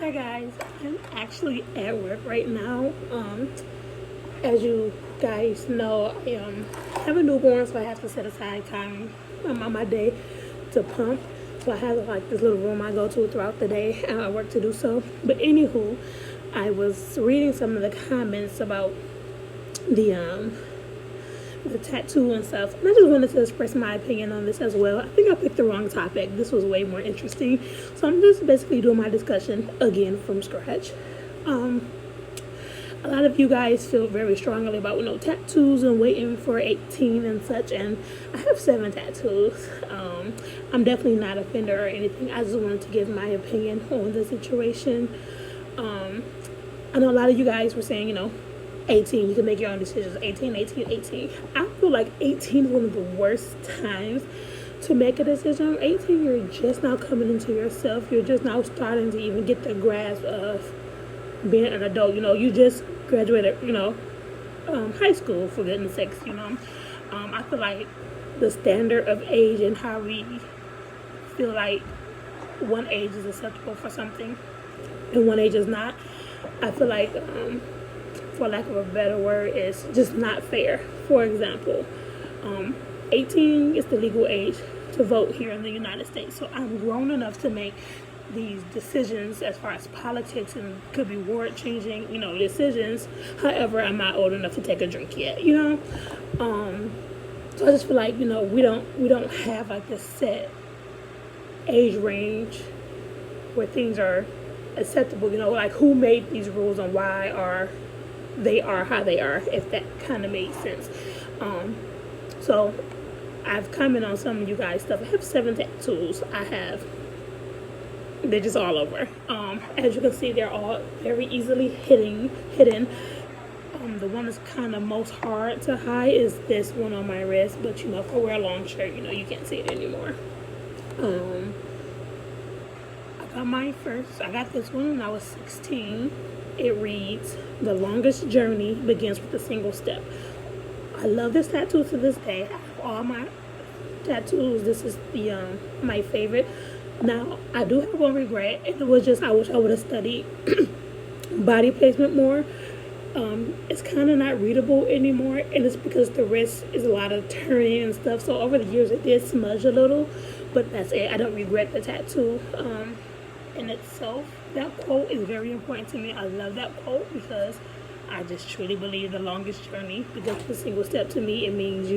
Hi guys, I'm actually at work right now. As you guys know, I have a newborn, so I have to set aside time on my day to pump. So I have like this little room I go to throughout the day, and I work to do so. But anywho, I was reading some of the comments about the tattoo and stuff. And I just wanted to express my opinion on this as well. I think I picked the wrong topic. This was way more interesting. So I'm just basically doing my discussion again from scratch. A lot of you guys feel very strongly about tattoos and waiting for 18 and such. And I have 7 tattoos. I'm definitely not a offender or anything. I just wanted to give my opinion on the situation. I know a lot of you guys were saying, 18, you can make your own decisions. 18, 18, 18. I feel like 18 is one of the worst times to make a decision. 18, you're just now coming into yourself. You're just now starting to even get the grasp of being an adult. You just graduated, high school, for goodness sakes, I feel like the standard of age and how we feel like one age is acceptable for something and one age is not, I feel like, for lack of a better word, is just not fair. For example, 18 is the legal age to vote here in the United States. So I'm grown enough to make these decisions as far as politics and could be word changing, decisions. However, I'm not old enough to take a drink yet, So I just feel like, we don't have like this set age range where things are acceptable, like who made these rules and why they are how they are, if that kind of made sense. So I've commented on some of you guys' stuff. I have 7 tattoos. They're just all over. As you can see, they're all very easily hidden. The one that's kind of most hard to hide is this one on my wrist, but if I wear a long shirt, you can't see it anymore. I got this one when I was 16. It reads, "The longest journey begins with a single step." I love this tattoo to this day. I have all my tattoos. This is my favorite. Now, I do have one regret, and it was just I wish I would have studied body placement more. It's kind of not readable anymore, and it's because the wrist is a lot of turning and stuff. So over the years, it did smudge a little, but that's it. I don't regret the tattoo in itself. That quote is very important to me. I love that quote because I just truly believe the longest journey, because the single step to me, it means,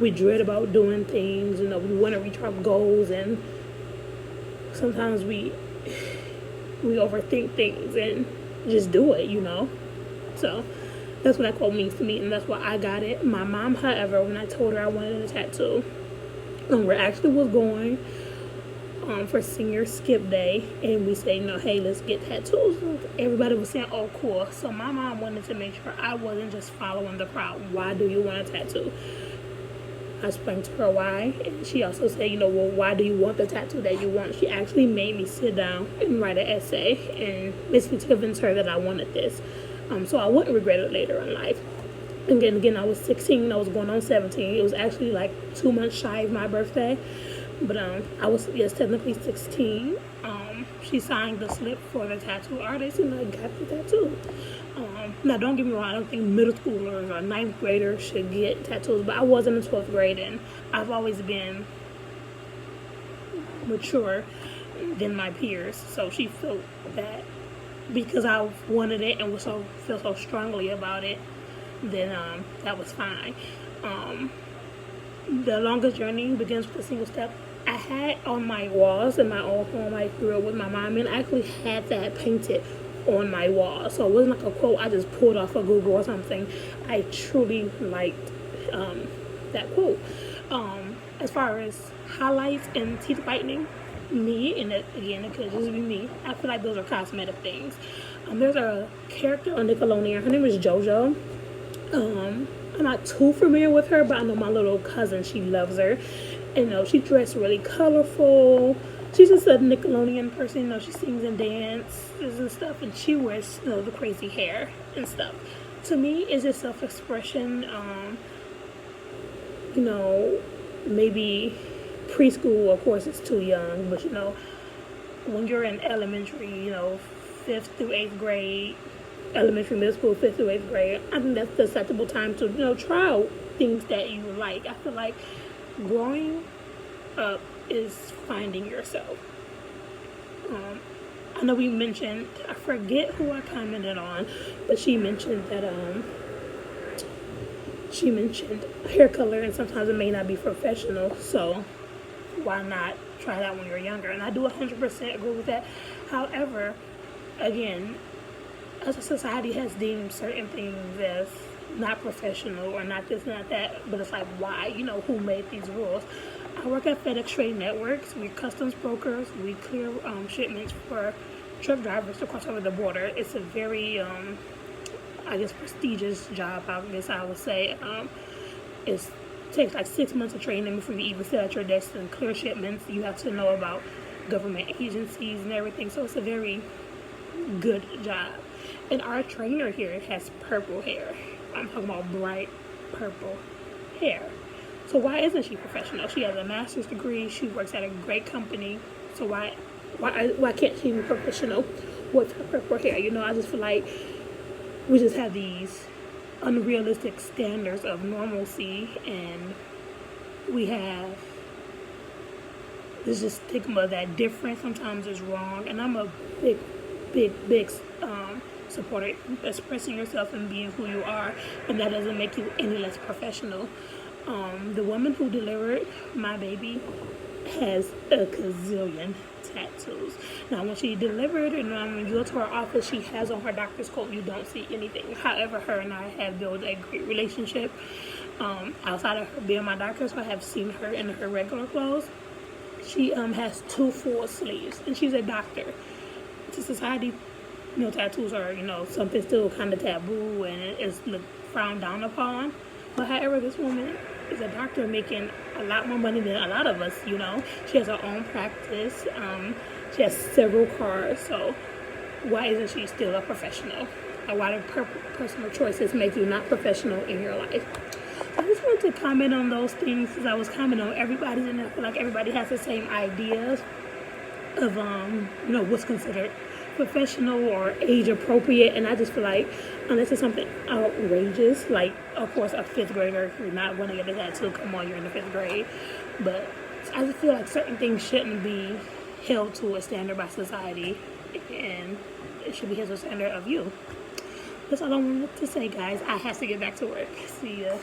we dread about doing things, we want to reach our goals, and sometimes we overthink things and just do it, So that's what that quote means to me, and that's why I got it. My mom, however, when I told her I wanted a tattoo, we actually was going for senior skip day, and we say, hey, let's get tattoos. Everybody was saying, oh, cool. So my mom wanted to make sure I wasn't just following the crowd. Why do you want a tattoo? I explained to her why, and she also said, why do you want the tattoo that you want? She actually made me sit down and write an essay, and basically to convince her that I wanted this, so I wouldn't regret it later in life. And again, I was 16, I was going on 17. It was actually like 2 months shy of my birthday. But I was, yes, technically 16. She signed the slip for the tattoo artist, and I got the tattoo. Now, don't get me wrong, I don't think middle schoolers or 9th graders should get tattoos, but I was in the 12th grade, and I've always been mature than my peers. So she felt that because I wanted it and feel so strongly about it, then that was fine. The longest journey begins with a single step. I had on my walls in my old home I grew up with my mom, and I actually had that painted on my wall. So it wasn't like a quote I just pulled off of Google or something. I truly liked that quote. As far as highlights and teeth whitening, and again, it could just be me, I feel like those are cosmetic things. There's a character on Nickelodeon. Her name is JoJo. I'm not too familiar with her, but I know my little cousin, she loves her. And she dressed really colorful. She's just a Nickelodeon person. She sings and dances and stuff, and she wears the crazy hair and stuff. To me, it's just self-expression. Maybe preschool, of course, it's too young, but when you're in elementary, 5th through 8th grade, elementary, middle school, 5th through 8th grade, I think that's the acceptable time to, try out things that you like. I feel like growing up is finding yourself. I know we mentioned, I forget who I commented on, but she mentioned that she mentioned hair color, and sometimes it may not be professional, so why not try that when you're younger? And I do 100% agree with that. However, again, as a society has deemed certain things as not professional or not this, not that, but it's like, why? Who made these rules? I work at FedEx Trade Networks. We're customs brokers. We clear shipments for truck drivers to cross over the border. It's a very, prestigious job, I would say. It takes like 6 months of training before you even sit at your desk and clear shipments. You have to know about government agencies and everything. So it's a very good job. And our trainer here has purple hair. I'm talking about bright purple hair. So why isn't she professional? She has a master's degree. She works at a great company. So why can't she be professional with her purple hair? I just feel like we just have these unrealistic standards of normalcy, and we have this just stigma that different sometimes is wrong. And I'm a big supporter of expressing yourself and being who you are, and that doesn't make you any less professional. The woman who delivered my baby has a gazillion tattoos. Now, when she delivered, and when you go to her office, she has on her doctor's coat. You don't see anything. However, her and I have built a great relationship. Outside of her being my doctor, so I have seen her in her regular clothes. She has 2 full sleeves, and she's a doctor. To society, tattoos are, something still kind of taboo, and it's frowned down upon. But however, this woman is a doctor making a lot more money than a lot of us, She has her own practice. She has several cars. So why isn't she still a professional? And why do personal choices make you not professional in your life? I just wanted to comment on those things, because I was commenting on everybody's, and I feel like everybody has the same ideas of what's considered professional or age appropriate. And I just feel like unless it's something outrageous, like of course a 5th grader, you're not going to get a tattoo. Come on, you're in the 5th grade. But I just feel like certain things shouldn't be held to a standard by society, and it should be held to a standard of you. That's all I wanted to say, guys. I have to get back to work. See ya.